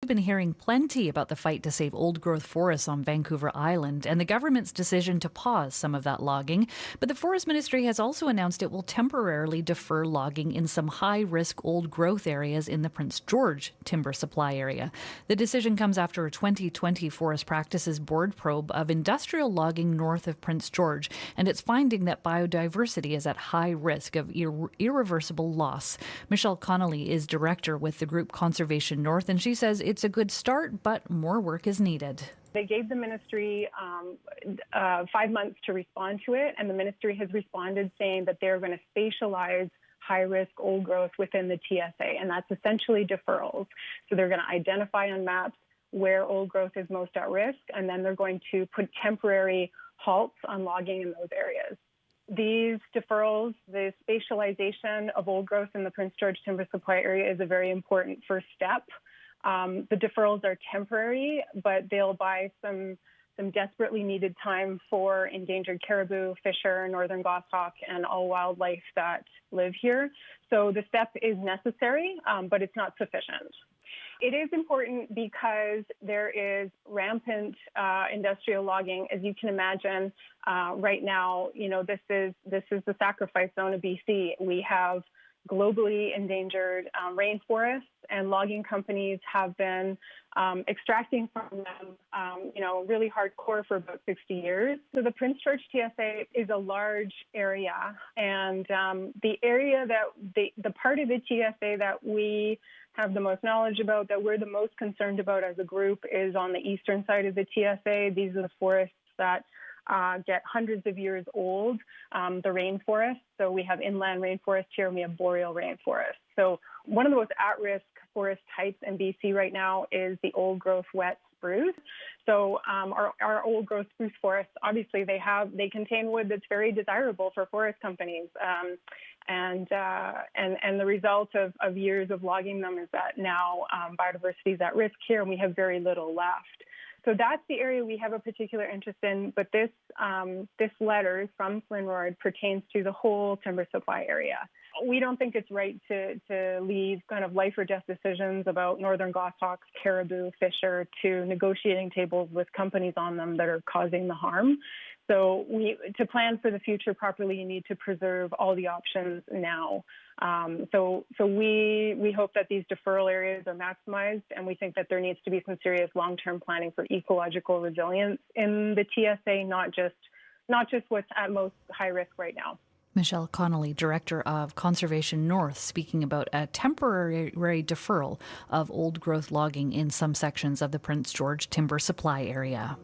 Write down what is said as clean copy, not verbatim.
been hearing plenty about the fight to save old-growth forests on Vancouver Island and the government's decision to pause some of that logging. But the Forest Ministry has also announced it will temporarily defer logging in some high-risk old-growth areas in the Prince George timber supply area. The decision comes after a 2020 Forest Practices Board probe of industrial logging north of Prince George, and it's finding that biodiversity is at high risk of irreversible loss. Michelle Connolly is director with the group Conservation North, and she says it's a good start, but more work is needed. They gave the ministry 5 months to respond to it, and the ministry has responded saying that they're going to spatialize high-risk old growth within the TSA, and that's essentially deferrals. So they're going to identify on maps where old growth is most at risk, and then they're going to put temporary halts on logging in those areas. These deferrals, the spatialization of old growth in the Prince George timber supply area is a very important first step. The deferrals are temporary, but they'll buy some desperately needed time for endangered caribou, fisher, northern goshawk, and all wildlife that live here. So the step is necessary, but it's not sufficient. It is important because there is rampant industrial logging, as you can imagine. Right now, this is the sacrifice zone of BC. We have globally endangered rainforests, and logging companies have been extracting from them, really hardcore for about 60 years. So the Prince George TSA is a large area, and the area the part of the TSA that we have the most knowledge about, that we're the most concerned about as a group, is on the eastern side of the TSA. These are the forests that get hundreds of years old, the rainforest. So we have inland rainforest here, and we have boreal rainforest. So one of the most at-risk forest types in BC right now is the old-growth wet spruce. So our old-growth spruce forests, obviously, they contain wood that's very desirable for forest companies. And the result of years of logging them is that now biodiversity is at risk here, and we have very little left. So that's the area we have a particular interest in. But this letter from Flynn pertains to the whole timber supply area. We don't think it's right to leave kind of life or death decisions about northern goshawks, caribou, fisher to negotiating tables with companies on them that are causing the harm. So to plan for the future properly, you need to preserve all the options now. So we hope that these deferral areas are maximized, and we think that there needs to be some serious long-term planning for ecological resilience in the TSA, not just what's at most high risk right now. Michelle Connolly, Director of Conservation North, speaking about a temporary deferral of old-growth logging in some sections of the Prince George timber supply area.